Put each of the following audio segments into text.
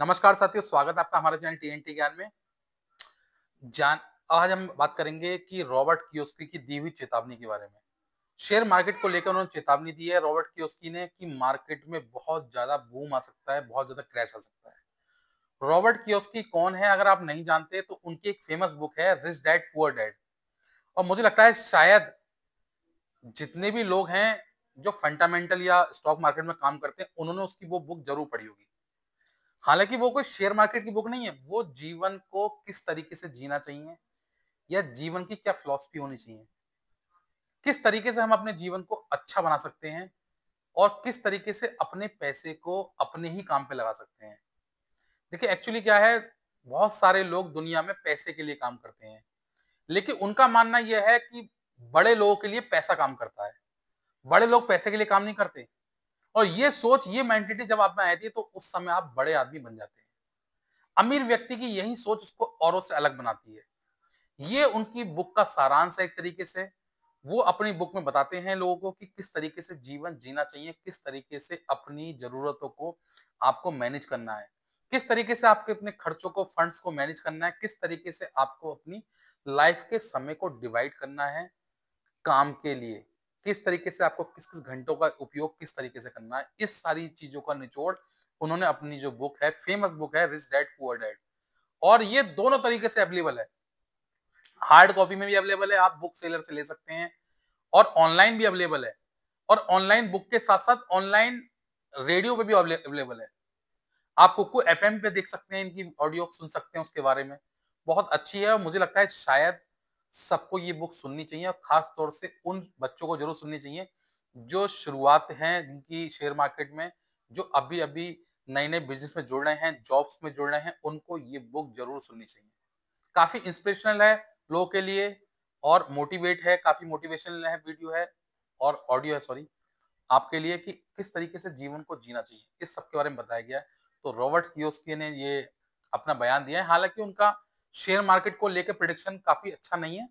नमस्कार साथियों, स्वागत है आपका हमारे चैनल टीएनटी ज्ञान में। जान आज हम बात करेंगे कि रॉबर्ट कियोसाकी की दी हुई चेतावनी के बारे में। शेयर मार्केट को लेकर उन्होंने चेतावनी दी है रॉबर्ट कियोसाकी ने कि मार्केट में बहुत ज्यादा बूम आ सकता है, बहुत ज्यादा क्रैश आ सकता है। रॉबर्ट कियोसाकी कौन है अगर आप नहीं जानते तो उनकी एक फेमस बुक है रिच डैड पुअर डैड। और मुझे लगता है शायद जितने भी लोग हैं जो फंडामेंटल या स्टॉक मार्केट में काम करते हैं उन्होंने उसकी वो बुक जरूर पढ़ी होगी। हालांकि वो कोई शेयर मार्केट की बुक नहीं है, वो जीवन को किस तरीके से जीना चाहिए या जीवन की क्या फिलॉसफी होनी चाहिए, किस तरीके से हम अपने जीवन को अच्छा बना सकते हैं और किस तरीके से अपने पैसे को अपने ही काम पे लगा सकते हैं। देखिए एक्चुअली क्या है, बहुत सारे लोग दुनिया में पैसे के लिए काम करते हैं, लेकिन उनका मानना यह है कि बड़े लोगों के लिए पैसा काम करता है, बड़े लोग पैसे के लिए काम नहीं करते। और ये सोच, ये मेंटेलिटी जब आप में आती है तो उस समय आप बड़े आदमी बन जाते हैं। अमीर व्यक्ति की यही सोच उसको औरों से अलग बनाती है। ये उनकी बुक का सारांश है एक तरीके से। वो अपनी बुक में बताते हैं लोगों को कि किस तरीके से जीवन जीना चाहिए, किस तरीके से अपनी जरूरतों को आपको मैनेज करना है, किस तरीके से आपके अपने खर्चों को, फंड्स को मैनेज करना है, किस तरीके से आपको अपनी लाइफ के समय को डिवाइड करना है काम के लिए, किस तरीके से आपको किस किस घंटों का उपयोग किस तरीके से करना है। इस सारी चीजों का निचोड़ उन्होंने अपनी जो बुक है, फेमस बुक है रिच डैड पुअर डैड। और ये दोनों तरीके से अवेलेबल है, हार्ड कॉपी में भी अवेलेबल है, आप बुक सेलर से ले सकते हैं, और ऑनलाइन भी अवेलेबल है। और ऑनलाइन बुक के साथ साथ ऑनलाइन रेडियो पे भी अवेलेबल है। आप कुकू एफएम पे देख सकते हैं, इनकी ऑडियो सुन सकते हैं उसके बारे में। बहुत अच्छी है और मुझे लगता है शायद सबको ये बुक सुननी चाहिए, और खास तौर से उन बच्चों को जरूर सुननी चाहिए जो शुरुआत है जिनकी शेयर मार्केट में, जो अभी अभी नए नए बिजनेस में जुड़ रहे हैं, जॉब्स में जुड़ रहे हैं, उनको ये बुक जरूर सुननी चाहिए। काफी इंस्पिरेशनल है लोगों के लिए, और मोटिवेट है, काफी मोटिवेशनल है, वीडियो है और ऑडियो है, सॉरी, आपके लिए कि किस तरीके से जीवन को जीना चाहिए, इस सब के बारे में बताया गया है। तो रॉबर्ट कियोसाकी ने ये अपना बयान दिया है। हालांकि उनका शेयर मार्केट को लेकर प्रिडिक्शन काफी अच्छा नहीं है,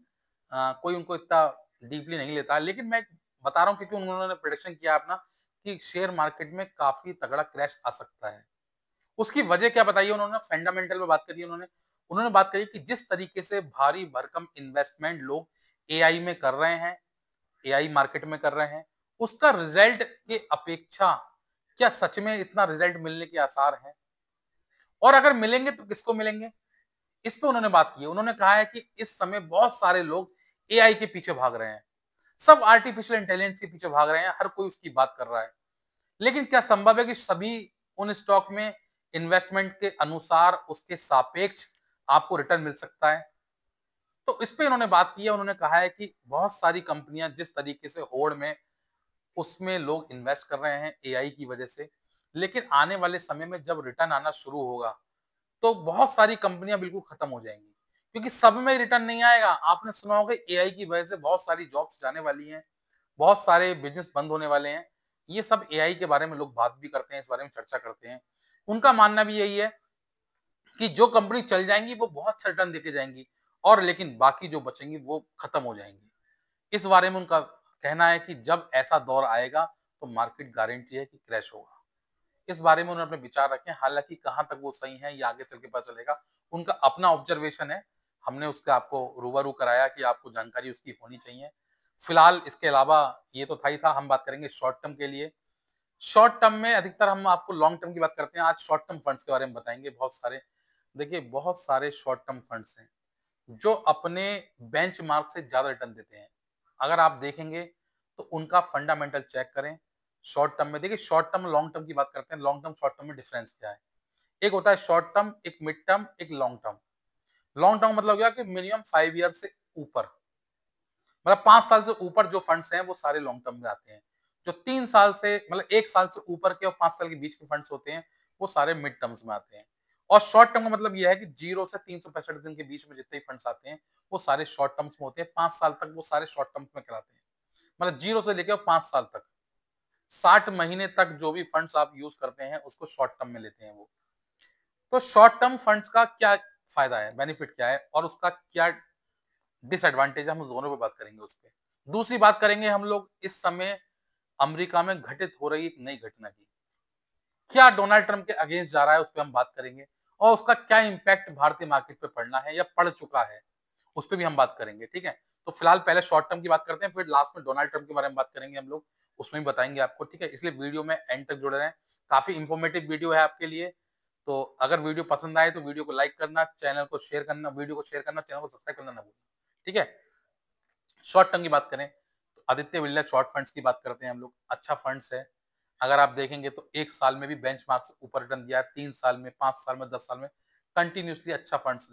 कोई उनको इतना डीपली नहीं लेता है, लेकिन मैं बता रहा हूँ क्योंकि उन्होंने प्रिडिक्शन किया अपना कि शेयर मार्केट में काफी तगड़ा क्रैश आ सकता है। उसकी वजह क्या बताइए उन्होंने, फंडामेंटल में बात करी उन्होंने। उन्होंने बात करी कि जिस तरीके से भारी भरकम इन्वेस्टमेंट लोग एआई में कर रहे हैं, एआई मार्केट में कर रहे हैं, उसका रिजल्ट के अपेक्षा क्या सच में इतना रिजल्ट मिलने के आसार हैं, और अगर मिलेंगे तो किसको मिलेंगे, इस पे उन्होंने बात की है। उन्होंने कहा है कि इस समय बहुत सारे लोग एआई के पीछे भाग रहे हैं, सब आर्टिफिशियल इंटेलिजेंस के पीछे भाग रहे हैं, हर कोई उसकी बात कर रहा है, लेकिन क्या संभव है कि सभी उन स्टॉक में इन्वेस्टमेंट के अनुसार उसके सापेक्ष आपको रिटर्न मिल सकता है। तो इस पे इन्होंने बात की है। उन्होंने कहा है कि बहुत सारी कंपनियां जिस तरीके से होड़ में उसमें लोग इन्वेस्ट कर रहे हैं एआई की वजह से, लेकिन आने वाले समय में जब रिटर्न आना शुरू होगा तो बहुत सारी कंपनियां बिल्कुल खत्म हो जाएंगी, क्योंकि सब में रिटर्न नहीं आएगा। आपने सुना होगा एआई की वजह से बहुत सारी जॉब्स जाने वाली हैं, बहुत सारे बिजनेस बंद होने वाले हैं। ये सब एआई के बारे में लोग बात भी करते हैं, इस बारे में चर्चा करते हैं। उनका मानना भी यही है कि जो कंपनी चल जाएंगी वो बहुत अच्छा रिटर्न देके जाएंगी, और लेकिन बाकी जो बचेंगी वो खत्म हो जाएंगी। इस बारे में उनका कहना है कि जब ऐसा दौर आएगा तो मार्केट गारंटी है कि क्रैश होगा। इस बारे में उन्होंने अपने विचार रखे हैं, हालांकि कहां तक वो सही है ये आगे चल के पता चलेगा। उनका अपना ऑब्जर्वेशन है, हमने उसका आपको रूबरू कराया कि आपको जानकारी उसकी होनी चाहिए। फिलहाल इसके अलावा ये तो था ही था, हम बात करेंगे शॉर्ट टर्म के लिए। शॉर्ट टर्म में अधिकतर हम आपको लॉन्ग टर्म की बात करते हैं, आज शॉर्ट टर्म फंड्स के बारे में बताएंगे। बहुत सारे, देखिए बहुत सारे शॉर्ट टर्म फंड्स हैं जो अपने बेंचमार्क से ज्यादा रिटर्न देते हैं। अगर आप देखेंगे तो उनका फंडामेंटल चेक करें। शॉर्ट टर्म में देखिए, शॉर्ट टर्म लॉन्ग टर्म की बात करते हैं, लॉन्ग टर्म शॉर्ट टर्म में डिफरेंस क्या है। एक होता है शॉर्ट टर्म, एक मिड टर्म, एक लॉन्ग टर्म। लॉन्ग टर्म मतलब क्या कि मिनिमम 5 ईयर से ऊपर, मतलब 5 साल से ऊपर जो फंड्स हैं वो सारे लॉन्ग टर्म में आते हैं। जो 3 साल से, मतलब 1 साल से ऊपर के और 5 साल के बीच के फंड्स होते हैं वो सारे मिड टर्म्स में आते हैं। और शॉर्ट टर्म का मतलब यह है कि 0 से 365 दिन के बीच में जितने फंड्स आते हैं वो सारे शॉर्ट टर्म्स में होते हैं। 5 साल तक वो सारे शॉर्ट टर्म्स में कहलाते हैं। मतलब 0 से लेकर 5 साल तक, 60 महीने तक जो भी फंड्स आप यूज करते हैं उसको शॉर्ट टर्म में लेते हैं वो। तो शॉर्ट टर्म फंड्स का क्या फायदा है, बेनिफिट क्या है, और उसका क्या डिसएडवांटेज है, हम उस दोनों पे बात करेंगे उस पे। दूसरी बात करेंगे हम लोग इस समय अमेरिका में घटित हो रही एक नई घटना की। क्या डोनाल्ड ट्रंप के अगेंस्ट जा रहा है, उस पर हम बात करेंगे, और उसका क्या इम्पैक्ट भारतीय मार्केट पे पड़ना है या पड़ चुका है, उस पर भी हम बात करेंगे। ठीक है, तो फिलहाल पहले शॉर्ट टर्म की बात करते हैं, फिर लास्ट में डोनाल्ड ट्रंप के बारे में बात करेंगे हम लोग, उसमें भी बताएंगे आपको। ठीक है, इसलिए वीडियो में एंड तक जुड़े रहें, काफी इंफॉर्मेटिव वीडियो है आपके लिए। तो अगर वीडियो पसंद आए तो वीडियो को लाइक करना, चैनल को शेयर करना, वीडियो को शेयर करना, चैनल को सब्सक्राइब करना ना भूलना। ठीक है, शॉर्ट टर्म की बात करें तो आदित्य बिरला शॉर्ट फंड्स की बात करते हैं हम लोग। अच्छा फंड्स है, अगर आप देखेंगे तो 1 साल में भी बेंचमार्क से ऊपर रिटर्न दिया है, 3 साल में, 5 साल में, 10 साल में कंटिन्यूसली अच्छा फंड्स।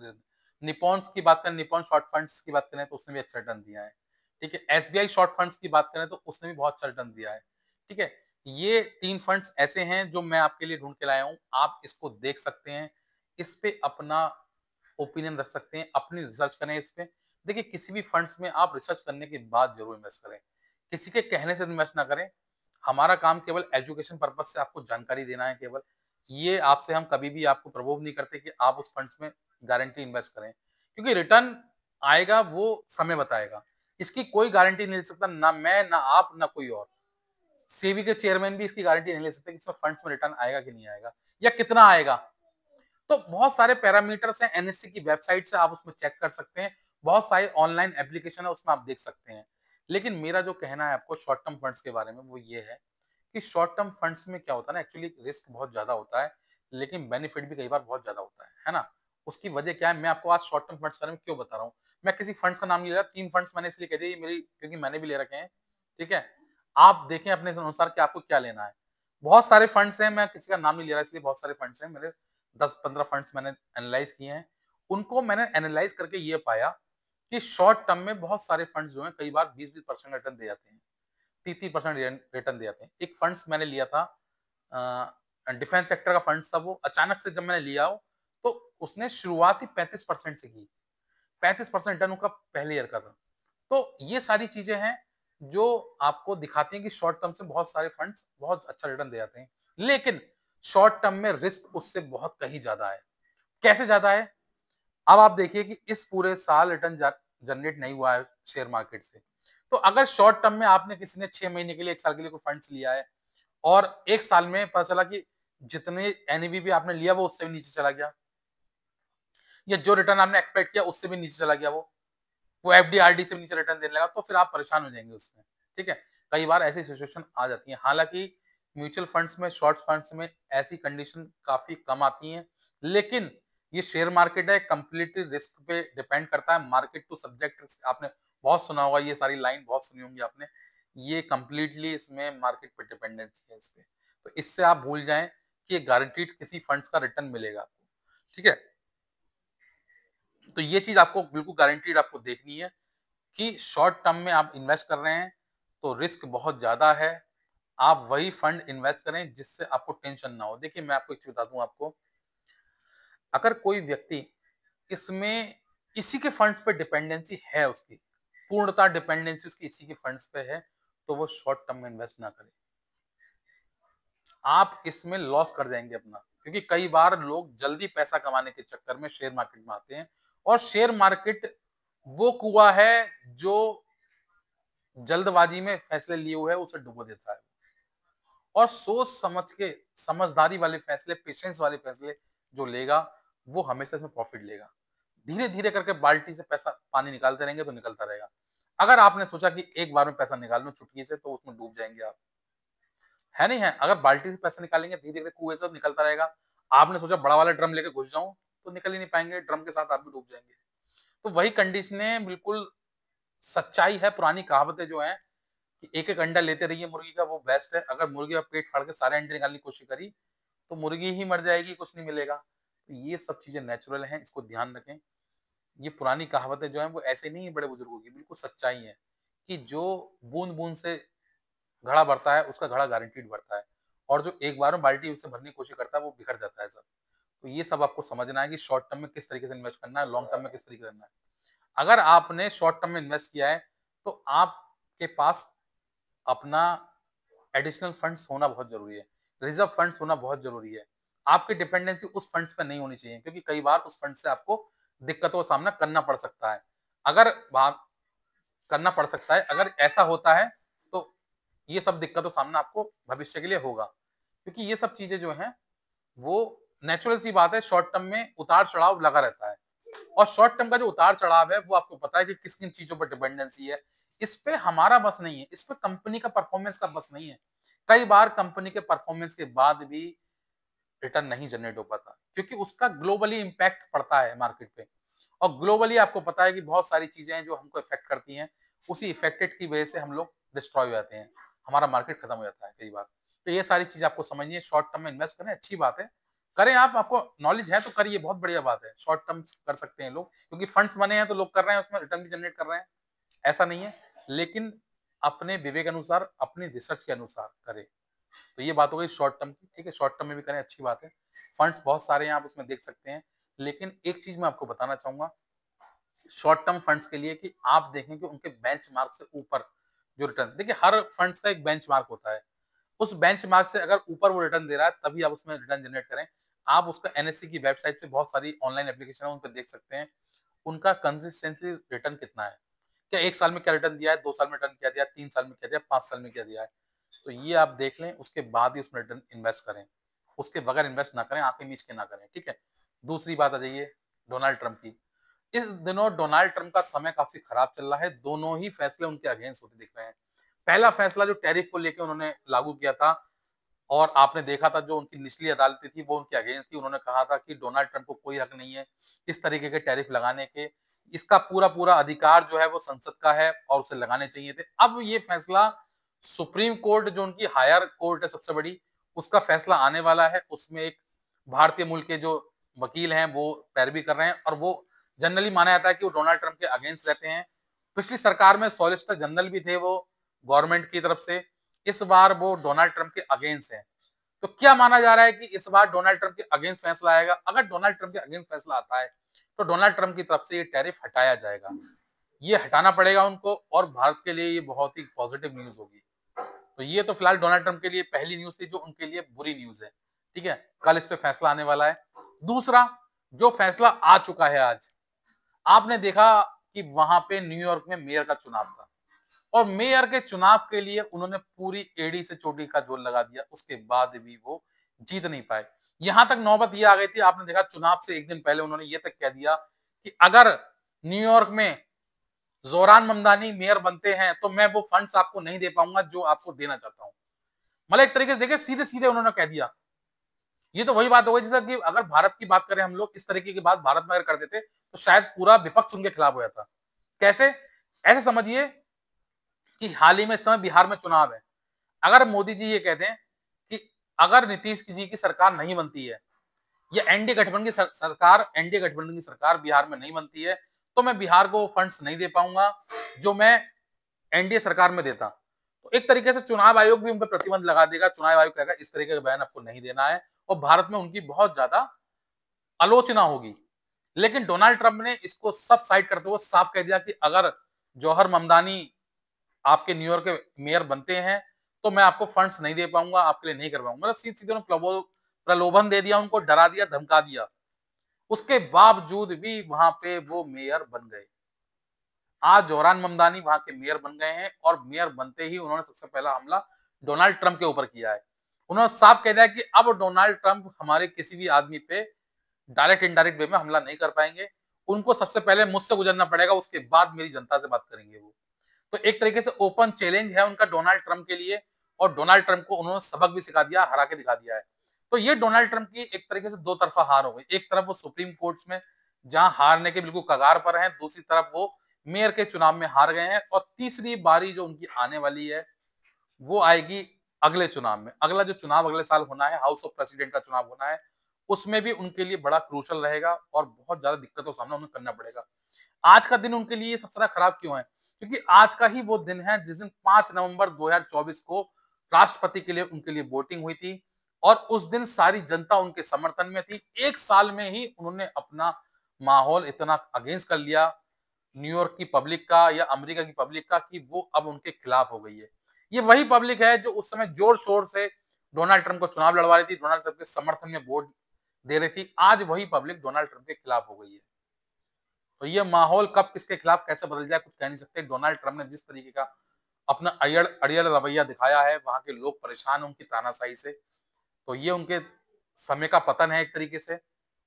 निपॉन्स की बात करें, निपॉन शॉर्ट फंड्स की बात करें तो उसने भी अच्छा रिटर्न दिया है। ठीक है, एसबीआई शॉर्ट फंड्स की बात करें तो उसने भी बहुत अच्छा रिटर्न दिया है। ठीक है, ये 3 फंड्स ऐसे हैं जो मैं आपके लिए ढूंढ के लाया हूं, आप इसको देख सकते हैं, इस पे अपना ओपिनियन रख सकते हैं, अपनी रिसर्च करें इस पे। देखिए, किसी भी फंड्स में आप रिसर्च करने के बाद जरूर इन्वेस्ट करें, किसी के कहने से इन्वेस्ट ना करें। हमारा काम केवल एजुकेशन पर्पज से आपको जानकारी देना है केवल, ये आपसे हम कभी भी आपको प्रवोक नहीं करते कि आप उस फंड्स में गारंटी इन्वेस्ट करें, क्योंकि रिटर्न आएगा वो समय बताएगा, इसकी कोई गारंटी नहीं ले सकता, ना मैं, ना आप, ना कोई और। सेबी के चेयरमैन भी इसकी गारंटी नहीं ले सकते कि इसमें फंड्स में रिटर्न आएगा कि नहीं आएगा, या कितना आएगा। तो बहुत सारे पैरामीटर्स हैं, एनएससी की वेबसाइट से आप उसमें चेक कर सकते हैं, बहुत सारे ऑनलाइन एप्लीकेशन है उसमें आप देख सकते हैं। लेकिन मेरा जो कहना है आपको शॉर्ट टर्म फंड्स के बारे में वो ये है कि शॉर्ट टर्म फंड्स में क्या होता है ना, एक्चुअली रिस्क बहुत ज्यादा होता है, लेकिन बेनिफिट भी कई बार बहुत ज्यादा होता है ना। उसकी वजह क्या है, मैं आपको आज शॉर्ट टर्म फंड्स के बारे में क्यों बता रहा हूँ। मैं किसी फंड्स का नाम नहीं ले रहा, 3 फंड्स मैंने इसलिए कह दिया, ये मेरी, क्योंकि मैंने भी ले रखे हैं। ठीक है, आप देखें अपने अनुसार कि आपको क्या लेना है। बहुत सारे फंड्स हैं, मैं किसी का नाम नहीं ले रहा इसलिए, बहुत सारे फंड्स हैं मेरे, 10-15 फंड्स मैंने एनालाइज किए हैं। उनको मैंने एनालाइज करके ये पाया कि शॉर्ट टर्म में बहुत सारे फंड्स जो हैं कई बार 20-20% रिटर्न दे जाते हैं, 30-30% रिटर्न दे जाते हैं। एक फंड्स मैंने लिया था, डिफेंस सेक्टर का फंड्स था, वो अचानक से जब मैंने लिया हो तो उसने शुरुआत ही 35% से की, 35% रिटर्न का पहले ईयर का था। तो ये सारी चीजें हैं जो आपको दिखाती हैं कि शॉर्ट टर्म से बहुत सारे फंड्स बहुत अच्छा रिटर्न दे जाते हैं, लेकिन शॉर्ट टर्म में रिस्क उससे बहुत कहीं ज्यादा है। कैसे ज्यादा है, अब आप देखिए कि इस पूरे साल रिटर्न जनरेट नहीं हुआ है शेयर मार्केट से, तो अगर शॉर्ट टर्म में आपने किसी ने 6 महीने के लिए, 1 साल के लिए कोई फंड्स लिया है और 1 साल में पता चला कि जितने एनईवी भी आपने लिया वो उससे भी नीचे चला गया, या जो रिटर्न आपने एक्सपेक्ट किया उससे भी नीचे चला गया, वो एफडीआरडी से भी नीचे रिटर्न देने लगा, तो फिर आप परेशान हो जाएंगे उसमें। ठीक है, कई बार ऐसी सिचुएशन आ जाती है, हालांकि म्यूचुअल फंड्स में, शॉर्ट फंड्स में ऐसी कंडीशन काफी कम आती हैं, लेकिन ये शेयर मार्केट है, कंप्लीटली रिस्क पे डिपेंड करता है, मार्केट टू सब्जेक्ट, आपने बहुत सुना होगा, ये सारी लाइन बहुत सुनी होंगी आपने, ये कंप्लीटली इसमें मार्केट पे डिपेंडेंसी है इस पे। तो इससे आप भूल जाएं कि ये गारंटीड किसी फंड्स का रिटर्न मिलेगा आपको। ठीक है, तो ये चीज आपको बिल्कुल गारंटीड आपको देखनी है कि शॉर्ट टर्म में आप इन्वेस्ट कर रहे हैं तो रिस्क बहुत ज्यादा है, आप वही फंड इन्वेस्ट करें जिससे आपको टेंशन ना हो। देखिए, मैं आपको एक चीज बता दूं आपको, अगर कोई व्यक्ति इसमें इसी के फंड्स पे डिपेंडेंसी है, उसकी पूर्णतः डिपेंडेंसी उसकी इसी के फंड्स पे है, तो वो शॉर्ट टर्म में इन्वेस्ट ना करे, आप इसमें लॉस कर जाएंगे अपना। क्योंकि कई बार लोग जल्दी पैसा कमाने के चक्कर में शेयर मार्केट में आते हैं, और शेयर मार्केट वो कुआं है जो जल्दबाजी में फैसले लिए हुए है उसे डुबो देता है, और सोच समझ के, समझदारी वाले फैसले, पेशेंस वाले फैसले जो लेगा वो हमेशा इसमें प्रॉफिट लेगा। धीरे धीरे करके बाल्टी से पैसा पानी निकालते रहेंगे तो निकलता रहेगा। अगर आपने सोचा कि एक बार में पैसा निकाल लो चुटकी से, तो उसमें डूब जाएंगे आप, है नहीं है। अगर बाल्टी से पैसा निकालेंगे धीरे धीरे कुएं से निकलता रहेगा, आपने सोचा बड़ा वाला ड्रम लेके घुस जाऊं तो निकल ही नहीं पाएंगे, ड्रम के साथ आप भी डूब जाएंगे। तो वही कंडीशनें बिल्कुल सच्चाई है, पुरानी कहावतें जो है कि एक एक अंडा लेते रहिए मुर्गी का, वो बेस्ट है। अगर मुर्गी का पेट फाड़ के सारे अंडे निकालने की कोशिश करी तो मुर्गी ही मर जाएगी, कुछ नहीं मिलेगा। तो ये सब चीजें नेचुरल हैं, इसको ध्यान रखें। ये पुरानी कहावतें जो हैं वो ऐसे नहीं है बड़े बुजुर्गों की, बिल्कुल सच्चाई है कि जो बूंद बूंद से घड़ा भरता है उसका घड़ा गारंटीड भरता है, और जो एक बार में बाल्टी उससे भरने की कोशिश करता है वो बिखर जाता है सब। तो ये सब आपको समझना है कि शॉर्ट टर्म में किस तरीके से इन्वेस्ट करना है, लॉन्ग टर्म में किस तरीके से करना है। अगर आपने शॉर्ट टर्म में इन्वेस्ट किया है तो आपके पास अपना एडिशनल फंड्स होना बहुत जरूरी है, रिजर्व फंड्स होना बहुत जरूरी है। आपकी डिपेंडेंसी उस फंड्स पे नहीं होनी चाहिए, क्योंकि कई बार उस फंड से आपको दिक्कतों का सामना करना पड़ सकता है। अगर करना पड़ सकता है, अगर ऐसा होता है तो ये सब दिक्कतों का सामना आपको भविष्य के लिए होगा। क्योंकि ये सब चीजें जो हैं वो नेचुरल सी बात है, शॉर्ट टर्म में उतार चढ़ाव लगा रहता है। और शॉर्ट टर्म का जो उतार चढ़ाव है वो आपको पता है कि किस किन चीजों पर डिपेंडेंसी है। इस पे हमारा बस नहीं है, इस पे कंपनी का परफॉर्मेंस का बस नहीं है। कई बार कंपनी के परफॉर्मेंस के बाद भी रिटर्न नहीं जनरेट हो पाता, क्योंकि उसका ग्लोबली इम्पैक्ट पड़ता है मार्केट पे। और ग्लोबली आपको पता है कि बहुत सारी चीजें हैं जो हमको इफेक्ट करती हैं, उसी इफेक्टेड की वजह से हम लोग डिस्ट्रॉय हो जाते हैं, हमारा मार्केट खत्म हो जाता है कई बार। तो ये सारी चीज आपको समझनी है। शॉर्ट टर्म में इन्वेस्ट करें, अच्छी बात है, करें आप, आपको नॉलेज है तो करिए, बहुत बढ़िया बात है। शॉर्ट टर्म कर सकते हैं लोग, क्योंकि फंड्स बने हैं तो लोग कर रहे हैं, उसमें रिटर्न भी जनरेट कर रहे हैं, ऐसा नहीं है। लेकिन अपने विवेक अनुसार, अपनी रिसर्च के अनुसार करें। तो ये बात हो गई शॉर्ट टर्म की, ठीक है। शॉर्ट टर्म में भी करें, अच्छी बात है। फंड्स बहुत सारे हैं, आप उसमें देख सकते हैं। लेकिन एक चीज मैं आपको बताना चाहूंगा शॉर्ट टर्म फंड्स के लिए, कि आप देखें कि उनके बेंचमार्क से ऊपर जो रिटर्न, देखिए हर फंड्स का एक बेंचमार्क होता है, उस बेंचमार्क से अगर ऊपर वो रिटर्न दे रहा है तभी आप उसमें रिटर्न जनरेट करें। आप उसका एनएससी की वेबसाइट पे बहुत सारी ऑनलाइन एप्लीकेशन है, उन पर देख सकते हैं उनका कंसिस्टेंटली रिटर्न कितना है, क्या 1 साल में क्या रिटर्न दिया है, 2 साल में रिटर्न क्या दिया, 3 साल में क्या दिया, 5 साल में क्या दिया है। तो ये आप देख लें, उसके बाद ही उसमें रिटर्न इन्वेस्ट करें, उसके बगैर इन्वेस्ट ना करें, आंखें मीच के ना करें, ठीक है। दूसरी बात आ जाइए डोनाल्ड ट्रंप की। इस दिनों डोनाल्ड ट्रंप का समय काफी खराब चल रहा है, दोनों ही फैसले उनके अगेंस्ट होते दिख रहे हैं। पहला फैसला जो टैरिफ को लेकर उन्होंने लागू किया था, और आपने देखा था जो उनकी निचली अदालतें थी वो उनके अगेंस्ट थी, उन्होंने कहा था कि डोनाल्ड ट्रंप को कोई हक नहीं है इस तरीके के टैरिफ लगाने के, इसका पूरा पूरा अधिकार जो है वो संसद का है और उसे लगाने चाहिए थे। अब ये फैसला सुप्रीम कोर्ट, जो उनकी हायर कोर्ट है सबसे बड़ी, उसका फैसला आने वाला है। उसमें एक भारतीय मूल के जो वकील हैं वो पैरवी कर रहे हैं, और वो जनरली माना जाता है कि वो डोनाल्ड ट्रंप के अगेंस्ट रहते हैं। पिछली सरकार में सॉलिसिटर जनरल भी थे वो गवर्नमेंट की तरफ से, इस बार वो डोनाल्ड ट्रंप के अगेंस्ट हैं। तो क्या माना जा रहा है कि इस बार डोनाल्ड ट्रंप के अगेंस्ट फैसला आएगा। अगर डोनाल्ड ट्रंप के अगेंस्ट फैसला आता है तो डोनाल्ड ट्रंप की तरफ से ये टैरिफ हटाया जाएगा, ये हटाना पड़ेगा उनको, और भारत के लिए ये बहुत ही पॉजिटिव न्यूज होगी। तो ये तो फिलहाल डोनाल्ड ट्रंप के लिए पहली न्यूज थी जो उनके लिए बुरी न्यूज है, ठीक है। कल इस पे फैसला आने वाला है। दूसरा जो फैसला आ चुका है आज, आपने देखा कि वहां पे न्यूयॉर्क में मेयर का चुनाव था, और मेयर के चुनाव के लिए उन्होंने पूरी एड़ी से चोटी का जोर लगा दिया, उसके बाद भी वो जीत नहीं पाए। यहां तक नौबत ये आ गई थी, आपने देखा चुनाव से एक दिन पहले उन्होंने ये तक कह दिया कि अगर न्यूयॉर्क में जोरान ममदानी मेयर बनते हैं तो मैं वो फंड्स आपको नहीं दे पाऊंगा जो आपको देना चाहता हूं। मतलब एक तरीके से देखिए सीधे सीधे उन्होंने कह दिया। ये तो वही बात हो गई जैसा कि अगर भारत की बात करें हम लोग, इस तरीके की बात भारत में अगर कर देते तो शायद पूरा विपक्ष उनके खिलाफ हो जाता। कैसे? ऐसे समझिए कि हाल ही में इस समय बिहार में चुनाव है, अगर मोदी जी ये कहते हैं कि अगर नीतीश जी की सरकार नहीं बनती है, या एनडीए गठबंधन की सरकार, एनडीए गठबंधन की सरकार बिहार में नहीं बनती है, तो मैं बिहार को फंड्स नहीं दे पाऊंगा जो मैं एनडीए सरकार में देता। तो एक तरीके से चुनाव आयोग भी उन पर प्रतिबंध लगा देगा, चुनाव आयोग कहेगा इस तरीके का बयान आपको नहीं देना है, और भारत में उनकी बहुत ज्यादा आलोचना होगी। लेकिन डोनाल्ड ट्रंप ने इसको सब साइड करते हुए साफ कह दिया कि अगर जौहर ममदानी आपके न्यूयॉर्क के मेयर बनते हैं तो मैं आपको फंड्स नहीं दे पाऊंगा, आपके लिए नहीं कर पाऊंगा। मतलब सीधे सीधे उन्होंने प्रलोभन दे दिया, उनको डरा दिया, धमका दिया। उसके बावजूद भी वहां पे वो मेयर बन गए। आज जोरान ममदानी वहां के मेयर बन गए हैं, और मेयर बनते ही उन्होंने सबसे पहला हमला डोनाल्ड ट्रंप के ऊपर किया है। उन्होंने साफ कह दिया कि अब डोनाल्ड ट्रंप हमारे किसी भी आदमी पे डायरेक्ट इनडायरेक्ट वे में हमला नहीं कर पाएंगे, उनको सबसे पहले मुझसे गुजरना पड़ेगा, उसके बाद मेरी जनता से बात करेंगे वो। तो एक तरीके से ओपन चैलेंज है उनका डोनाल्ड ट्रंप के लिए, और डोनाल्ड ट्रंप को उन्होंने सबक भी सिखा दिया, हरा के दिखा दिया है। तो ये डोनाल्ड ट्रंप की एक तरीके से दो तरफा हार हो गई। एक तरफ वो सुप्रीम कोर्ट में जहां हारने के बिल्कुल कगार पर हैं, दूसरी तरफ वो मेयर के चुनाव में हार गए हैं, और तीसरी बारी जो उनकी आने वाली है वो आएगी अगले चुनाव में। अगला जो चुनाव अगले साल होना है, हाउस ऑफ प्रेसिडेंट का चुनाव होना है, उसमें भी उनके लिए बड़ा क्रूशल रहेगा, और बहुत ज्यादा दिक्कतों का सामना उन्हें करना पड़ेगा। आज का दिन उनके लिए सबसे ज्यादा खराब क्यों है? क्योंकि आज का ही वो दिन है जिस दिन 5 नवंबर 2024 को राष्ट्रपति के लिए उनके लिए वोटिंग हुई थी, और उस दिन सारी जनता उनके समर्थन में थी। एक साल में ही उन्होंने अपना माहौल इतना अगेंस्ट कर लिया न्यूयॉर्क की पब्लिक का या अमेरिका की पब्लिक का, कि वो अब उनके खिलाफ हो गई है। ये वही पब्लिक है जो उस समय जोर शोर से डोनाल्ड ट्रंप को चुनाव लड़वा रही थी, डोनाल्ड ट्रंप के समर्थन में वोट दे रही थी। आज वही पब्लिक डोनाल्ड ट्रंप के खिलाफ हो गई है। तो ये माहौल कब किसके खिलाफ कैसे बदल जाए कुछ कह नहीं सकते। डोनाल्ड ट्रंप ने जिस तरीके का अपना अड़ियल रवैया दिखाया है, वहां के लोग परेशान हैं उनकी तानाशाही से। तो ये उनके समय का पतन है एक तरीके से,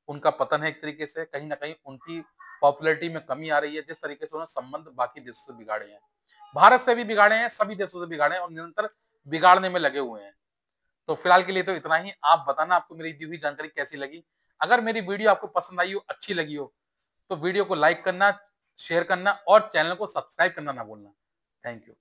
उनका पतन है एक तरीके से, कहीं न कहीं उनकी पॉपुलैरिटी में कमी आ रही है, जिस तरीके से उन्होंने संबंध बाकी देशों से बिगाड़े हैं। भारत से भी बिगाड़े हैं, सभी देशों से बिगाड़े हैं और निरंतर बिगाड़ने में लगे हुए हैं। तो फिलहाल के लिए तो इतना ही। आप बताना आपको मेरी दी हुई जानकारी कैसी लगी? अगर मेरी वीडियो आपको पसंद आई हो, अच्छी लगी हो, तो वीडियो को लाइक करना, शेयर करना और चैनल को सब्सक्राइब करना ना भूलना। Thank you.